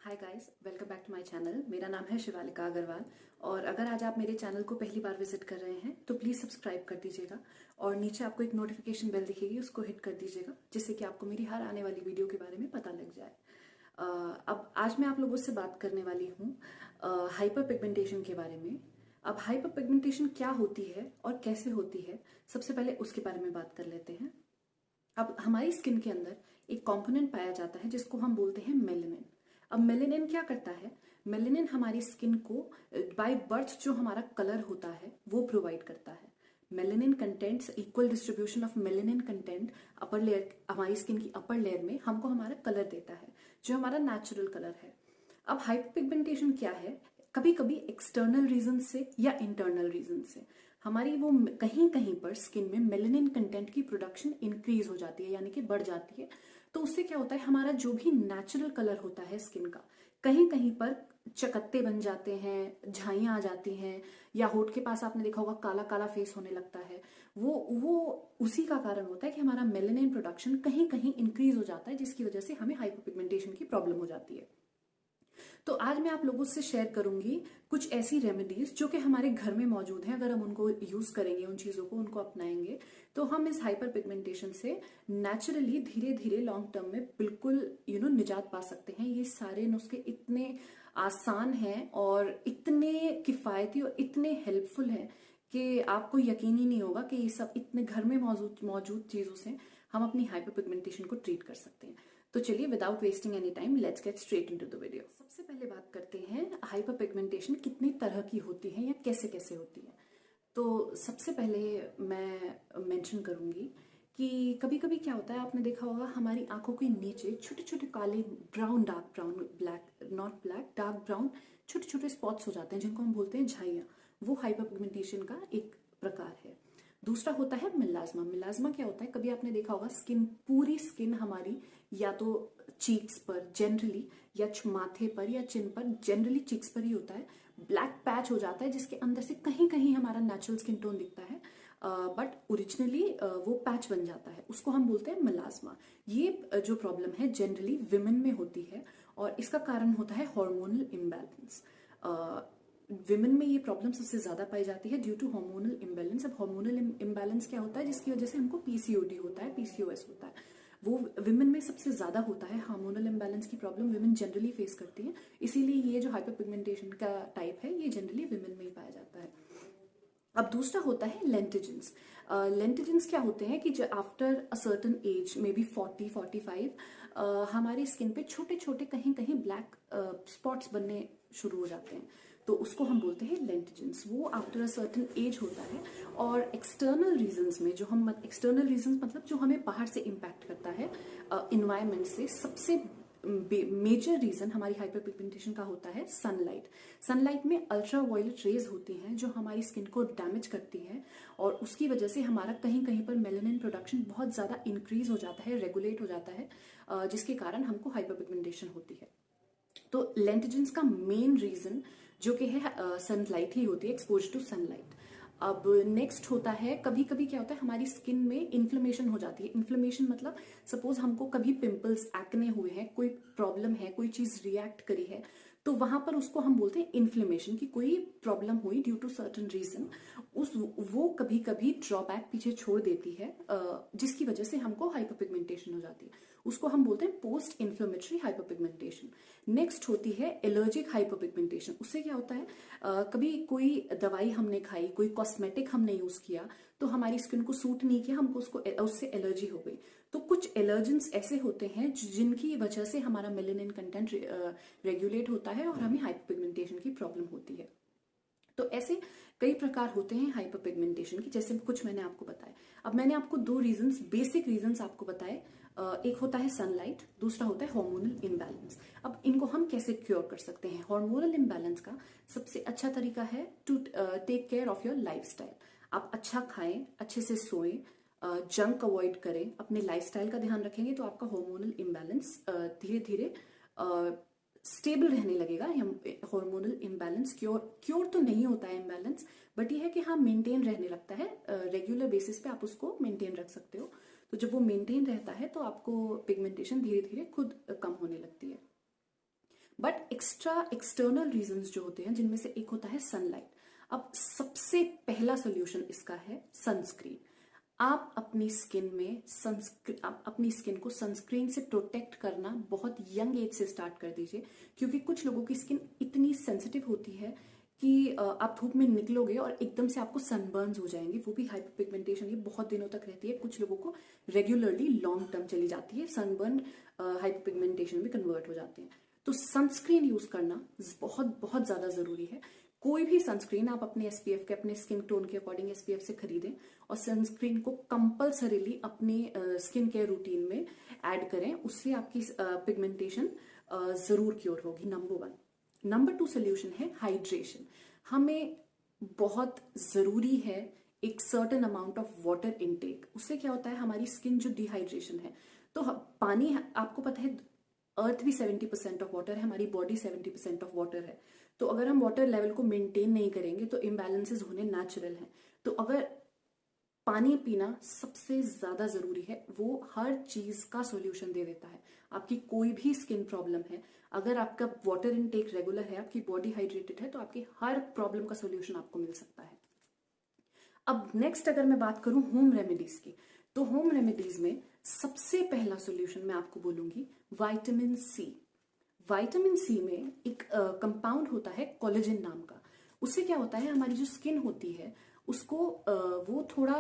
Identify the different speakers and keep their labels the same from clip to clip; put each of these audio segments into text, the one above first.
Speaker 1: Hi guys, welcome back to my channel. मेरा नाम है शिवालिका अग्रवाल और अगर आज आप मेरे चैनल को पहली बार विजिट कर रहे हैं तो प्लीज़ सब्सक्राइब कर दीजिएगा और नीचे आपको एक नोटिफिकेशन बेल दिखेगी, उसको हिट कर दीजिएगा जिससे कि आपको मेरी हर आने वाली वीडियो के बारे में पता लग जाए। अब आज मैं आप लोगों से बात करने वाली हूँ हाइपर पिगमेंटेशन के बारे में। अब हाइपर पिगमेंटेशन क्या होती है और कैसे होती है, सबसे पहले उसके बारे में बात कर लेते हैं। अब हमारी स्किन के अंदर एक कंपोनेंट पाया जाता है जिसको हम बोलते हैं मेलेनिन। अब मेलेनिन क्या करता है? मेलेनिन हमारी स्किन को बाय बर्थ जो हमारा कलर होता है वो प्रोवाइड करता है। Melanin contents equal distribution of melanin content upper layer, हमारी स्किन की अपर लेयर में हमको हमारा कलर देता है जो हमारा नेचुरल कलर है। अब हाइपरपिगमेंटेशन क्या है? कभी कभी एक्सटर्नल रीजन से या इंटरनल रीजन से हमारी वो कहीं कहीं पर स्किन में मेलेनिन कंटेंट की प्रोडक्शन इंक्रीज हो जाती है, यानी कि बढ़ जाती है। तो उससे क्या होता है, हमारा जो भी नेचुरल कलर होता है स्किन का, कहीं कहीं पर चकत्ते बन जाते हैं, झाइयां आ जाती हैं, या होठ के पास आपने देखा होगा काला काला फेस होने लगता है। वो उसी का कारण होता है कि हमारा मेलेनिन प्रोडक्शन कहीं कहीं इंक्रीज हो जाता है, जिसकी वजह से हमें हाइपरपिगमेंटेशन की प्रॉब्लम हो जाती है। तो आज मैं आप लोगों से शेयर करूंगी कुछ ऐसी रेमेडीज जो कि हमारे घर में मौजूद हैं। अगर हम उनको यूज करेंगे, उन चीजों को उनको अपनाएंगे, तो हम इस हाइपर पिगमेंटेशन से नेचुरली धीरे धीरे लॉन्ग टर्म में बिल्कुल निजात पा सकते हैं। ये सारे नुस्खे इतने आसान हैं और इतने किफायती और इतने हेल्पफुल हैं कि आपको यकीन ही नहीं होगा कि ये सब इतने घर में मौजूद चीजों से हम अपनी हाइपर पिगमेंटेशन को ट्रीट कर सकते हैं। तो चलिए, without wasting any time, let's get straight into the video. सबसे पहले बात करते हैं हाइपर पिगमेंटेशन कितनी तरह की होती है या कैसे कैसे होती है। तो सबसे पहले मैं मेंशन करूंगी कि कभी कभी क्या होता है, आपने देखा होगा हमारी आंखों के नीचे छोटे छोटे काले brown, dark brown, black not black, dark brown छोटे छोटे स्पॉट्स हो जाते हैं जिनको हम बोलते हैं झाइयाँ। वो हाइपर पिगमेंटेशन का एक प्रकार है। दूसरा होता है मिलाज्मा। मिलाज्मा क्या होता है, कभी आपने देखा होगा पूरी स्किन हमारी या तो चीक्स पर जनरली, या माथे पर या चिन पर, जनरली चीक्स पर ही होता है, ब्लैक पैच हो जाता है जिसके अंदर से कहीं कहीं हमारा नेचुरल स्किन टोन दिखता है, बट ओरिजिनली वो पैच बन जाता है। उसको हम बोलते हैं मिलाज्मा। ये जो प्रॉब्लम है जनरली विमेन में होती है और इसका कारण होता है हार्मोनल इम्बैलेंस। विमेन में ये प्रॉब्लम सबसे ज्यादा पाई जाती है ड्यू टू हार्मोनल इम्बैलेंस। अब हार्मोनल इम्बैलेंस क्या होता है, जिसकी वजह से हमको पीसीओडी होता है, पीसीओएस होता है, वो विमेन में सबसे ज्यादा होता है। हार्मोनल इम्बैलेंस की प्रॉब्लम विमेन जनरली फेस करती है, इसीलिए ये जो हाइपर पिगमेंटेशन का टाइप है ये जनरली विमेन में ही पाया जाता है। अब दूसरा होता है लेंटिजेंस। लेंटिजेंस क्या होते हैं कि जो after a certain age, may be 40-45, हमारी स्किन पे छोटे छोटे कहीं कहीं ब्लैक स्पॉट्स बनने शुरू हो जाते हैं, तो उसको हम बोलते हैं लेंटिजेंस। वो आफ्टर अ सर्टन एज होता है। और एक्सटर्नल रीजंस में, जो हम एक्सटर्नल रीजंस मतलब जो हमें बाहर से इम्पैक्ट करता है इन्वायरमेंट से, सबसे मेजर रीजन हमारी हाइपर पिगमेंटेशन का होता है सनलाइट। सनलाइट में अल्ट्रा वायलेट रेज होती हैं जो हमारी स्किन को डैमेज करती है और उसकी वजह से हमारा कहीं कहीं पर मेलानिन प्रोडक्शन बहुत ज्यादा इंक्रीज हो जाता है, रेगुलेट हो जाता है, जिसके कारण हमको हाइपर पिगमेंटेशन होती है। तो लेंटिजेंस का मेन रीजन जो कि है सनलाइट ही होती है, एक्सपोजर टू सनलाइट। अब नेक्स्ट होता है, कभी कभी क्या होता है हमारी स्किन में इन्फ्लेमेशन हो जाती है। इन्फ्लेमेशन मतलब सपोज हमको कभी पिंपल्स, एक्ने हुए हैं, कोई प्रॉब्लम है, कोई चीज रिएक्ट करी है, तो वहां पर उसको हम बोलते हैं इन्फ्लेमेशन, की कोई प्रॉब्लम हुई ड्यू टू सर्टन रीजन, वो कभी कभी ड्रॉबैक पीछे छोड़ देती है, जिसकी वजह से हमको हाइपरपिगमेंटेशन हो जाती है। उसको हम बोलते हैं पोस्ट इन्फ्लेमेटरी हाइपरपिगमेंटेशन। नेक्स्ट होती है एलर्जिक हाइपरपिगमेंटेशन। उससे क्या होता है, कभी कोई दवाई हमने खाई, कोई कॉस्मेटिक हमने यूज किया, तो हमारी स्किन को सूट नहीं किया, हमको उससे एलर्जी हो गई। तो कुछ एलर्जेंस ऐसे होते हैं जिनकी वजह से हमारा मेलेनिन कंटेंट रेगुलेट होता है और हमें हाइपरपिगमेंटेशन की प्रॉब्लम होती है। तो ऐसे कई प्रकार होते हैं हाइपर पिगमेंटेशन की, जैसे कुछ मैंने आपको बताया। अब मैंने आपको दो रीजंस, बेसिक रीजंस आपको बताए। एक होता है सनलाइट, दूसरा होता है हार्मोनल इम्बैलेंस। अब इनको हम कैसे क्योर कर सकते हैं? हार्मोनल इम्बैलेंस का सबसे अच्छा तरीका है to take care of your lifestyle. आप अच्छा खाएं, अच्छे से सोएं, जंक अवॉइड करें, अपने लाइफस्टाइल का ध्यान रखेंगे तो आपका हार्मोनल इम्बैलेंस धीरे धीरे स्टेबल रहने लगेगा। हार्मोनल इम्बैलेंस क्योर तो नहीं होता है इम्बैलेंस, बट ये है कि हाँ मेंटेन रहने लगता है, रेगुलर बेसिस पे आप उसको मेंटेन रख सकते हो। तो जब वो मेंटेन रहता है तो आपको पिगमेंटेशन धीरे धीरे खुद कम होने लगती है। बट एक्स्ट्रा एक्सटर्नल रीजंस जो होते हैं जिनमें से एक होता है सनलाइट। अब सबसे पहला सोल्यूशन इसका है सनस्क्रीन। आप अपनी स्किन में आप अपनी स्किन को सनस्क्रीन से प्रोटेक्ट करना बहुत यंग एज से स्टार्ट कर दीजिए, क्योंकि कुछ लोगों की स्किन इतनी सेंसिटिव होती है कि आप धूप में निकलोगे और एकदम से आपको सनबर्न्स हो जाएंगे, वो भी हाइपरपिगमेंटेशन, ये बहुत दिनों तक रहती है। कुछ लोगों को रेगुलरली लॉन्ग टर्म चली जाती है, सनबर्न हाइपरपिगमेंटेशन में कन्वर्ट हो जाते हैं। तो सनस्क्रीन यूज करना बहुत बहुत ज्यादा जरूरी है। कोई भी सनस्क्रीन आप अपने एसपीएफ के, अपने स्किन टोन के अकॉर्डिंग एसपीएफ से खरीदें और सनस्क्रीन को कंपल्सरीली अपने स्किन केयर रूटीन में ऐड करें, उससे आपकी पिगमेंटेशन जरूर क्योर होगी। नंबर 1। नंबर 2 सोल्यूशन है हाइड्रेशन। हमें बहुत जरूरी है एक certain amount of water intake. उससे क्या होता है, हमारी स्किन जो डिहाइड्रेशन है, तो पानी, आपको पता है अर्थ भी 70% ऑफ वाटर है, हमारी बॉडी 70% ऑफ वाटर है। तो अगर हम वाटर लेवल को मेंटेन नहीं करेंगे तो इम्बैलेंसेस होने नेचुरल हैं। तो अगर पानी पीना सबसे ज्यादा जरूरी है, वो हर चीज का सॉल्यूशन दे देता है। आपकी कोई भी स्किन प्रॉब्लम है, अगर आपका वाटर इनटेक रेगुलर है, आपकी बॉडी हाइड्रेटेड है, तो आपकी हर प्रॉब्लम का सॉल्यूशन आपको मिल सकता है। अब नेक्स्ट अगर मैं बात करूं होम रेमेडीज की, तो होम रेमेडीज में सबसे पहला सॉल्यूशन मैं आपको बोलूंगी विटामिन सी। विटामिन सी में एक कंपाउंड होता है कोलेजन नाम का। उससे क्या होता है, हमारी जो स्किन होती है उसको वो थोड़ा,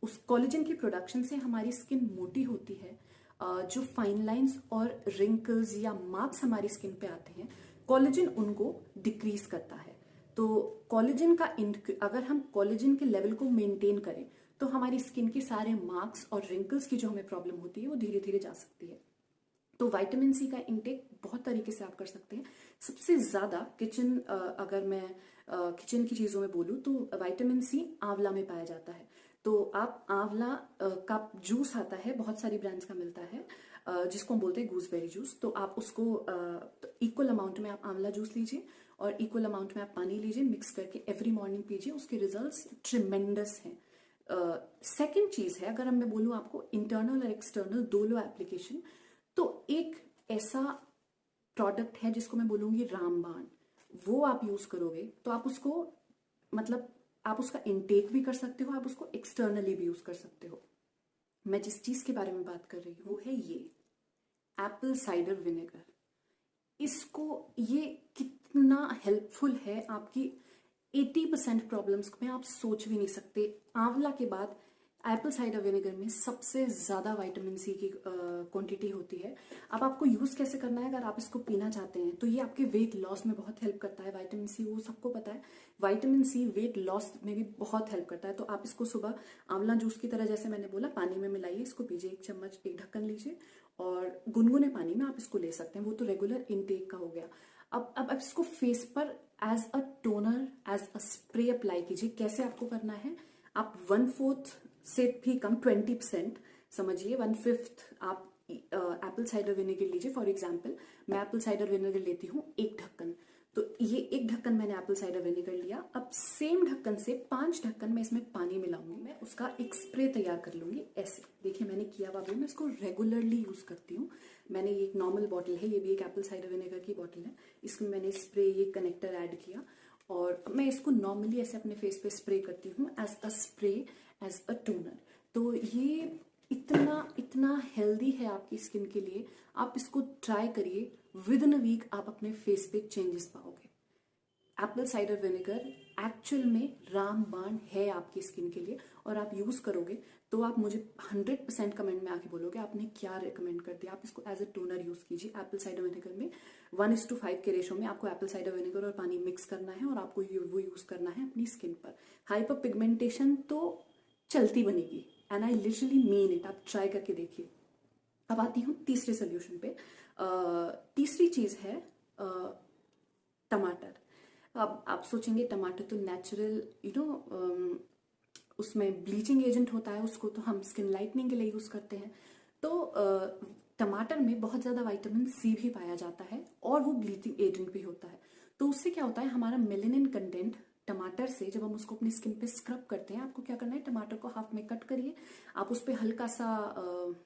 Speaker 1: उस कोलेजन की प्रोडक्शन से हमारी स्किन मोटी होती है। जो फाइन लाइंस और रिंकल्स या मार्क्स हमारी स्किन पे आते हैं, कोलेजन उनको डिक्रीज करता है। तो कोलेजन का अगर हम कोलेजन के लेवल को मेंटेन करें तो हमारी स्किन के सारे मार्क्स और रिंकल्स की जो हमें प्रॉब्लम होती है वो धीरे धीरे जा सकती है। तो विटामिन सी का इंटेक बहुत तरीके से आप कर सकते हैं। सबसे ज्यादा किचन, अगर मैं किचन की चीजों में बोलूँ तो विटामिन सी आंवला में पाया जाता है। तो आप आंवला का जूस आता है, बहुत सारी ब्रांड्स का मिलता है, जिसको हम बोलते हैं गूसबेरी जूस। तो आप उसको इक्वल अमाउंट में आप आंवला जूस लीजिए और इक्वल अमाउंट में आप पानी लीजिए, मिक्स करके एवरी मॉर्निंग पीजिए। उसके रिजल्ट्स ट्रिमेंडस हैं। सेकेंड चीज है, अगर मैं बोलूँ आपको इंटरनल और एक्सटर्नल दोनों एप्लीकेशन, तो एक ऐसा प्रोडक्ट है जिसको मैं बोलूंगी रामबाण। वो आप यूज करोगे तो आप उसको, मतलब आप उसका इनटेक भी कर सकते हो, आप उसको एक्सटर्नली भी यूज कर सकते हो। मैं जिस चीज के बारे में बात कर रही हूँ वो है ये एप्पल साइडर विनेगर। इसको, ये कितना हेल्पफुल है आपकी 80% प्रॉब्लम्स में, आप सोच भी नहीं सकते। आंवला के बाद एप्पल साइडर विनेगर में सबसे ज्यादा विटामिन सी की क्वांटिटी होती है। अब आपको यूज कैसे करना है, अगर आप इसको पीना चाहते हैं तो ये आपके वेट लॉस में बहुत हेल्प करता है। विटामिन सी, वो सबको पता है, विटामिन सी वेट लॉस में भी बहुत हेल्प करता है। तो आप इसको सुबह आंवला जूस की तरह, जैसे मैंने बोला, पानी में मिलाइए, इसको पीजिए, 1 चम्मच, 1 ढक्कन लीजिए और गुनगुने पानी में आप इसको ले सकते हैं। वो तो रेगुलर इनटेक का हो गया। अब इसको फेस पर as a toner, as a spray apply कीजिए। कैसे आपको करना है, आप 1/4 से भी कम, 20% समझिए, 1/5 आप एप्पल साइडर विनेगर लीजिए। फॉर एग्जाम्पल मैं एप्पल साइडर विनेगर लेती हूँ 1 ढक्कन, तो ये 1 ढक्कन मैंने एप्पल साइडर विनेगर लिया। अब सेम ढक्कन से 5 ढक्कन मैं इसमें पानी मिलाऊंगी, मैं उसका एक स्प्रे तैयार कर लूंगी। ऐसे देखिए मैंने किया हुआ भी, मैं इसको रेगुलरली यूज करती हूँ। मैंने ये एक नॉर्मल बॉटल है, ये भी एक एप्पल साइडर विनेगर की बॉटल है, इसमें मैंने स्प्रे, ये कनेक्टर ऐड किया और मैं इसको नॉर्मली ऐसे अपने फेस पे स्प्रे करती हूँ as a spray, as a toner. तो ये इतना इतना हेल्दी है आपकी स्किन के लिए, आप इसको ट्राई करिए। विद इन अ वीक आप अपने फेस पे चेंजेस पाओगे। एप्पल साइडर विनेगर एक्चुअल में रामबाण है आपकी स्किन के लिए, और आप यूज करोगे तो आप मुझे 100% कमेंट में आके बोलोगे आपने क्या रिकमेंड कर दिया। आप इसको एज अ टोनर यूज कीजिए। एप्पल साइडर विनेगर में 1:5 के रेशो में आपको एप्पल साइडर विनेगर और पानी मिक्स करना है और आपको वो यूज करना है अपनी स्किन पर। हाइपर पिगमेंटेशन तो चलती बनेगी, and I literally mean it. आप ट्राई करके देखिए। अब आती हूँ तीसरे सोल्यूशन पे। तीसरी चीज है टमाटर। अब आप सोचेंगे टमाटर तो नेचुरल, उसमें ब्लीचिंग एजेंट होता है, उसको तो हम स्किन लाइटनिंग के लिए यूज करते हैं। तो टमाटर में बहुत ज्यादा विटामिन सी भी पाया जाता है और वो ब्लीचिंग एजेंट भी होता है। तो उससे क्या होता है, हमारा मेलेनिन कंटेंट टमाटर से, जब हम उसको अपनी स्किन पे स्क्रब करते हैं, आपको क्या करना है, टमाटर को हाफ में कट करिए, आप उस पर हल्का सा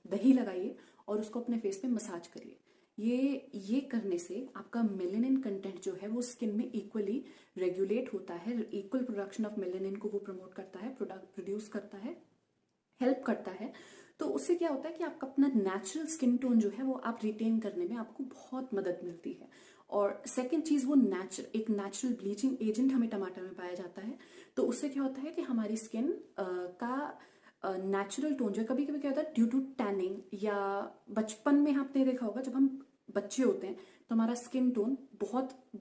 Speaker 1: दही लगाइए और उसको अपने फेस पे मसाज करिए। ये करने से आपका मेलेनिन कंटेंट जो है वो स्किन में इक्वली रेगुलेट होता है, इक्वल प्रोडक्शन ऑफ मेलेनिन को वो प्रमोट करता है, प्रोड्यूस करता है, हेल्प करता है। तो उससे क्या होता है कि आपका अपना नेचुरल स्किन टोन जो है वो आप रिटेन करने में आपको बहुत मदद मिलती है। और सेकंड चीज, वो एक नेचुरल ब्लीचिंग एजेंट हमें टमाटर में पाया जाता है। तो उससे क्या होता है कि हमारी स्किन का नेचुरल टोन जो है, कभी कभी क्या होता है ड्यू टू टैनिंग या बचपन में आपने देखा होगा जब हम बच्चे होते हैं तो हमारा स्किन टोन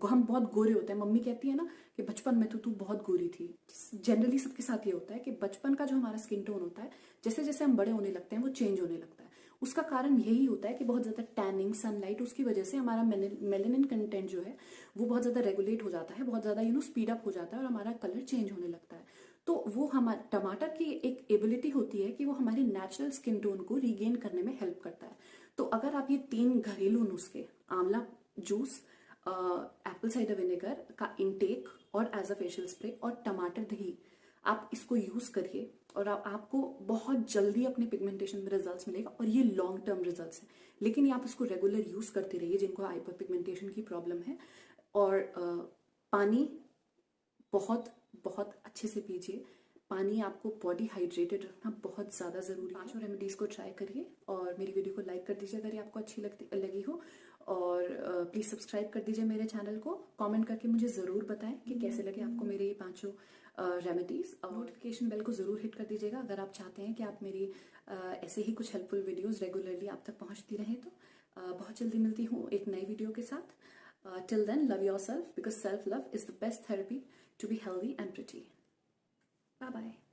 Speaker 1: हम बहुत गोरे होते हैं। मम्मी कहती है ना कि बचपन में तो तू बहुत गोरी थी। जनरली सबके साथ ये होता है कि बचपन का जो हमारा स्किन टोन होता है जैसे जैसे हम बड़े होने लगते हैं वो चेंज होने लगता है। उसका कारण यही होता है कि बहुत ज्यादा टैनिंग, सनलाइट, उसकी वजह से हमारा मेलेनिन कंटेंट जो है वो बहुत ज्यादा रेगुलेट हो जाता है, बहुत ज्यादा स्पीड अप हो जाता है और हमारा कलर चेंज होने लगता है। तो वो हमारे टमाटर की एक एबिलिटी होती है कि वो हमारी नेचुरल स्किन टोन को रीगेन करने में हेल्प करता है। तो अगर आप ये 3 घरेलू नुस्खे, आंवला जूस, एप्पल साइडर विनेगर का इंटेक और एज अ फेशियल स्प्रे और टमाटर दही, आप इसको यूज करिए और आपको बहुत जल्दी अपने पिगमेंटेशन में रिजल्ट्स मिलेगा। और ये लॉन्ग टर्म रिजल्ट्स हैं, लेकिन ये आप इसको रेगुलर यूज करते रहिए जिनको हाइपर पिगमेंटेशन की प्रॉब्लम है। और पानी बहुत बहुत अच्छे से पीजिए। पानी आपको बॉडी हाइड्रेटेड रखना बहुत ज़्यादा ज़रूरी है। 5 रेमेडीज़ को ट्राई करिए और मेरी वीडियो को लाइक कर दीजिए अगर ये आपको अच्छी लगी हो। और प्लीज़ सब्सक्राइब कर दीजिए मेरे चैनल को। कमेंट करके मुझे ज़रूर बताएं कि कैसे लगे आपको मेरे ये 5 रेमेडीज़। नोटिफिकेशन बेल को ज़रूर हिट कर दीजिएगा अगर आप चाहते हैं कि आप मेरी ऐसे ही कुछ हेल्पफुल वीडियोज़ रेगुलरली आप तक पहुँचती रहें। तो बहुत जल्दी मिलती हूँ एक नई वीडियो के साथ। Till then, love yourself because self-love is the best therapy to be healthy and pretty. Bye-bye.